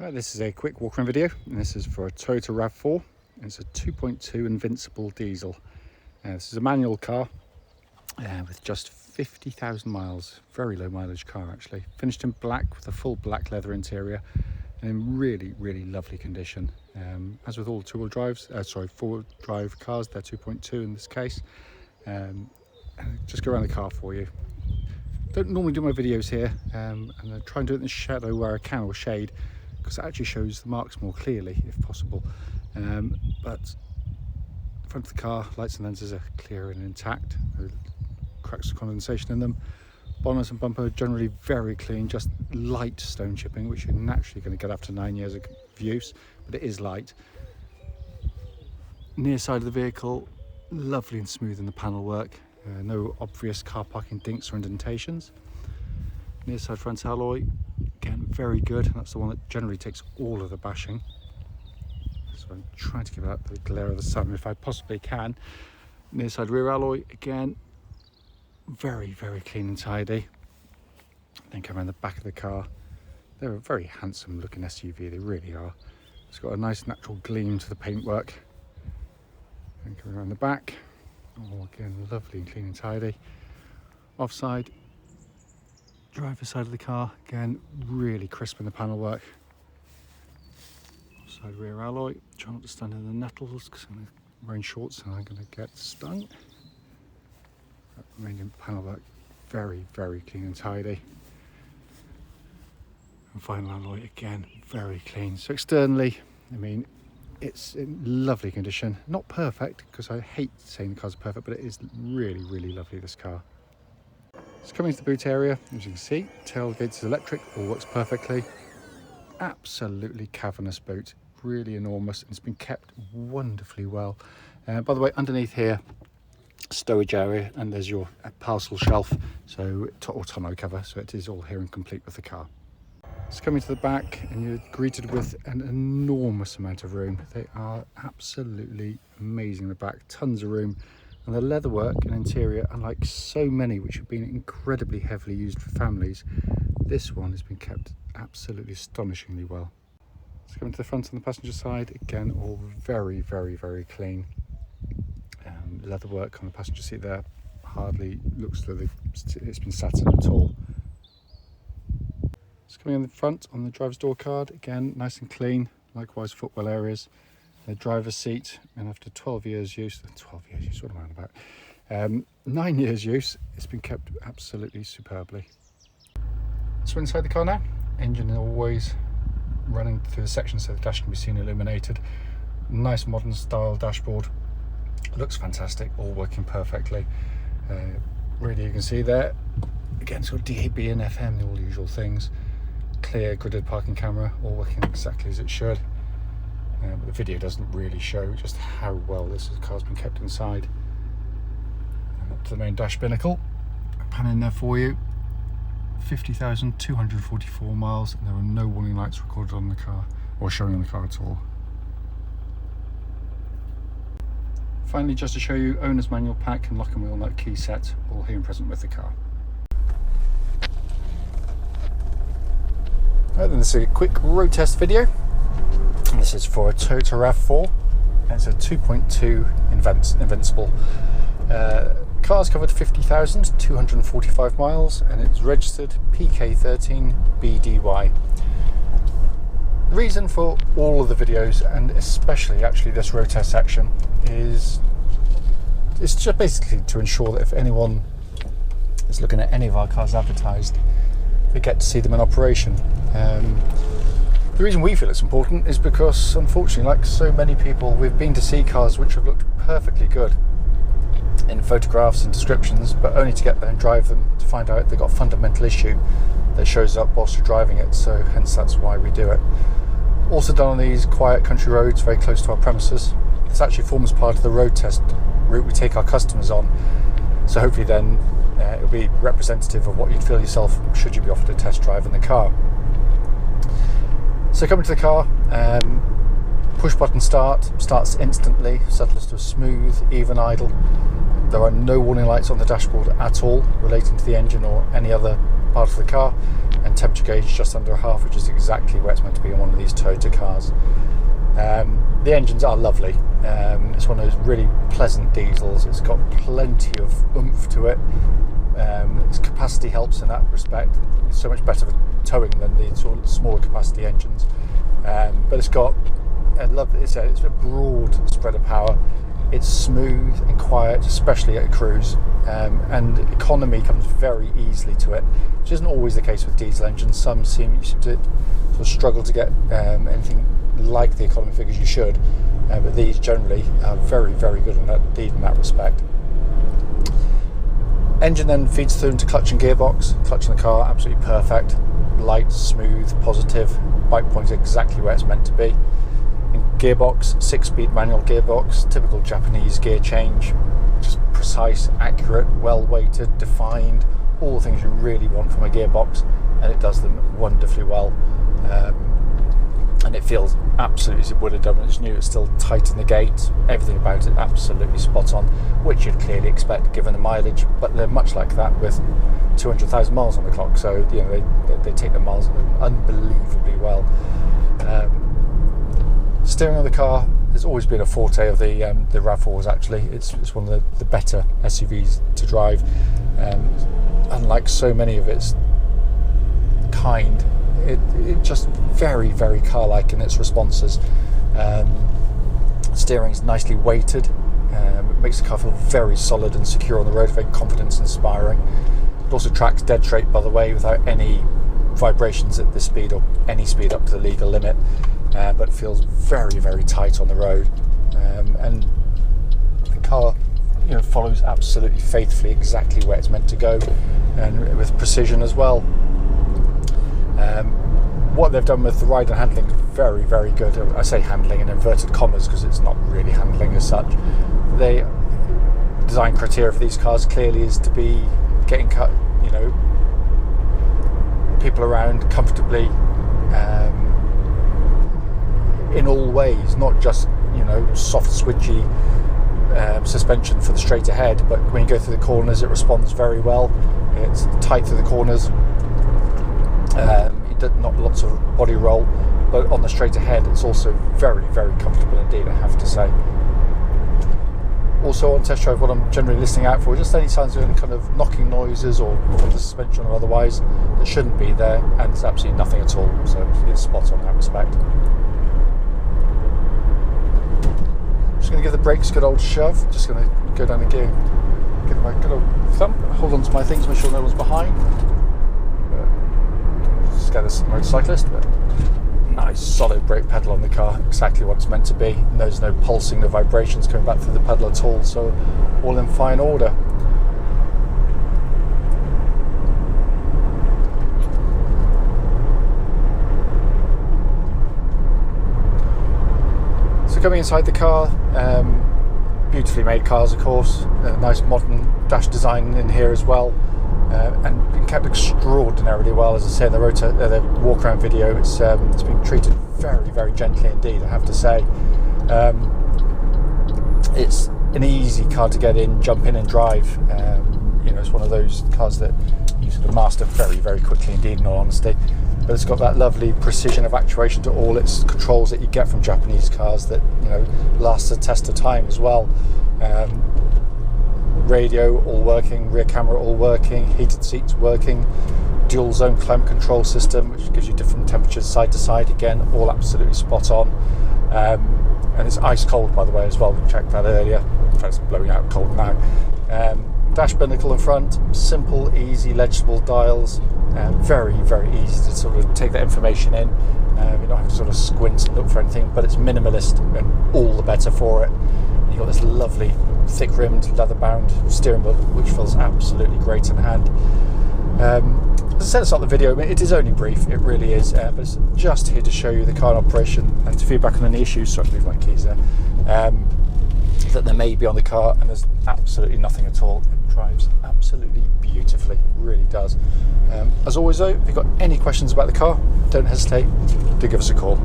Right, this is a quick walk-around video, and this is for a Toyota RAV4. It's a 2.2 Invincible diesel. This is a manual car with just 50,000 miles. Very low mileage car actually. Finished in black with a full black leather interior and in really, really lovely condition. As with all four-wheel drive cars, they're 2.2 in this case. Just go around the car for you. Don't normally do my videos here, and I try and do it in the shadow where I can, or shade, because it actually shows the marks more clearly if possible. But the front of the car, lights and lenses are clear and intact. No cracks of condensation in them. Bonnet and bumper generally very clean, just light stone chipping, which you're naturally going to get after 9 years of use, but it is light. Near side of the vehicle, lovely and smooth in the panel work. No obvious car parking dinks or indentations. Near side front alloy, again very good. That's the one that generally takes all of the bashing. So I'm trying to give out the glare of the sun if I possibly can. Near side rear alloy, again very, very clean and tidy. Then come around the back of the car. They're a very handsome looking SUV, they really are. It's got a nice natural gleam to the paintwork. And come around the back. Oh, again, lovely and clean and tidy. Offside, driver's side of the car, again, really crisp in the panel work. Offside rear alloy, try not to stand in the nettles because I'm wearing shorts and I'm going to get stung. Remaining panel work, very, very clean and tidy. And final alloy, again, very clean. So externally, I mean, it's in lovely condition. Not perfect, because I hate saying the cars are perfect, but it is really, really lovely, this car. It's coming to the boot area, as you can see. Tailgate is electric, all works perfectly. Absolutely cavernous boot, really enormous, and it's been kept wonderfully well. By the way, underneath here, stowage area, and there's your parcel shelf, so or tonneau cover, so it is all here and complete with the car. It's coming to the back and you're greeted with an enormous amount of room. They are absolutely amazing in the back, tons of room. And the leatherwork and interior, unlike so many which have been incredibly heavily used for families, this one has been kept absolutely astonishingly well. It's coming to the front and the passenger side, again all very, very, very clean. Leatherwork on the passenger seat there hardly looks like it's been satin at all. It's coming on the front on the driver's door card, again nice and clean, likewise footwell areas. The driver's seat, and after 12 years use, what am I on about? 9 years use, it's been kept absolutely superbly. So inside the car now, engine always running through the section so the dash can be seen illuminated. Nice modern style dashboard, looks fantastic, all working perfectly. Radio you can see there, again it's got DAB and FM, all the usual things. Clear gridded parking camera, all working exactly as it should. But the video doesn't really show just how well this car's been kept inside. And up to the main dash binnacle, pan in there for you. 50,244 miles, and there are no warning lights recorded on the car or showing on the car at all. Finally, just to show you, owner's manual pack and lock and wheel nut key set, all here and present with the car. Right, then this is a quick road test video. This is for a Toyota RAV4. It's a 2.2 Invincible. Car's covered 50,245 miles and it's registered PK13BDY. Reason for all of the videos, and especially actually this road test section, is it's just basically to ensure that if anyone is looking at any of our cars advertised, they get to see them in operation. The reason we feel it's important is because, unfortunately, like so many people, we've been to see cars which have looked perfectly good in photographs and descriptions, but only to get there and drive them to find out they've got a fundamental issue that shows up whilst you're driving it, so hence that's why we do it. Also done on these quiet country roads very close to our premises. This actually forms part of the road test route we take our customers on, so hopefully then it'll be representative of what you'd feel yourself should you be offered a test drive in the car. So coming to the car, push button starts instantly, settles to a smooth, even idle. There are no warning lights on the dashboard at all relating to the engine or any other part of the car. and temperature gauge just under 1/2, which is exactly where it's meant to be on one of these Toyota cars. The engines are lovely. It's one of those really pleasant diesels. It's got plenty of oomph to it. Its capacity helps in that respect. It's so much better for towing than the sort of smaller capacity engines. But it's got it's a broad spread of power. It's smooth and quiet, especially at a cruise, and economy comes very easily to it, which isn't always the case with diesel engines. Some seem to sort of struggle to get anything like the economy figures you should, but these generally are very, very good in that respect. Engine then feeds through into clutch and gearbox. Clutch in the car, absolutely perfect. Light, smooth, positive. Bike point exactly where it's meant to be. In gearbox, 6-speed manual gearbox, typical Japanese gear change. Just precise, accurate, well weighted, defined, all the things you really want from a gearbox, and it does them wonderfully well. And it feels absolutely as it would have done when it's new. It's still tight in the gate, everything about it absolutely spot on, which you'd clearly expect given the mileage, but they're much like that with 200,000 miles on the clock, so you know they take the miles unbelievably well. Steering of the car has always been a forte of the RAV4s. Actually, it's one of the better SUVs to drive. Unlike so many of its kind, it just very, very car-like in its responses. Steering is nicely weighted. It makes the car feel very solid and secure on the road, very confidence-inspiring. It also tracks dead straight, by the way, without any vibrations at this speed or any speed up to the legal limit. But it feels very, very tight on the road, and the car, follows absolutely faithfully exactly where it's meant to go, and with precision as well. What they've done with the ride and handling is very, very good. I say handling in inverted commas because it's not really handling as such. The design criteria for these cars clearly is to be getting people around comfortably. In all ways, not just soft switchy suspension for the straight ahead, but when you go through the corners it responds very well. It's tight through the corners, not lots of body roll, but on the straight ahead it's also very, very comfortable indeed, I have to say. Also on test drive, what I'm generally listening out for, just any signs of any kind of knocking noises or the suspension or otherwise that shouldn't be there, and it's absolutely nothing at all, so it's spot on in that respect. Just going to give the brakes a good old shove. Just going to go down the gear, give my good old thump, hold on to my things, make sure no one's behind. Scare this motorcyclist, but nice solid brake pedal on the car, exactly what it's meant to be. And there's no pulsing, no vibrations coming back through the pedal at all, so all in fine order. Coming inside the car, beautifully made cars, of course. Nice modern dash design in here as well, and been kept extraordinarily well. As I say in the Walkaround video, it's been treated very, very gently indeed, I have to say. It's an easy car to get in, jump in and drive. It's one of those cars that you sort of master very, very quickly indeed, in all honesty. But it's got that lovely precision of actuation to all its controls that you get from Japanese cars that lasts the test of time as well. Radio all working, rear camera all working, heated seats working, dual zone climate control system which gives you different temperatures side to side, again all absolutely spot on. And it's ice cold, by the way, as well. We checked that earlier. In fact, it's blowing out cold now. Dash binnacle in front, simple, easy, legible dials. Very, very easy to sort of take that information in. You don't have to sort of squint and look for anything, but it's minimalist and all the better for it. You've got this lovely thick-rimmed, leather-bound steering wheel, which feels absolutely great in hand. As I said at the start of the video, it is only brief, it really is, but it's just here to show you the car in operation and to feedback on any issues. Sorry, I moved my keys there. That there may be on the car, and there's absolutely nothing at all. It drives absolutely beautifully, it really does. As always though, if you've got any questions about the car, don't hesitate to give us a call.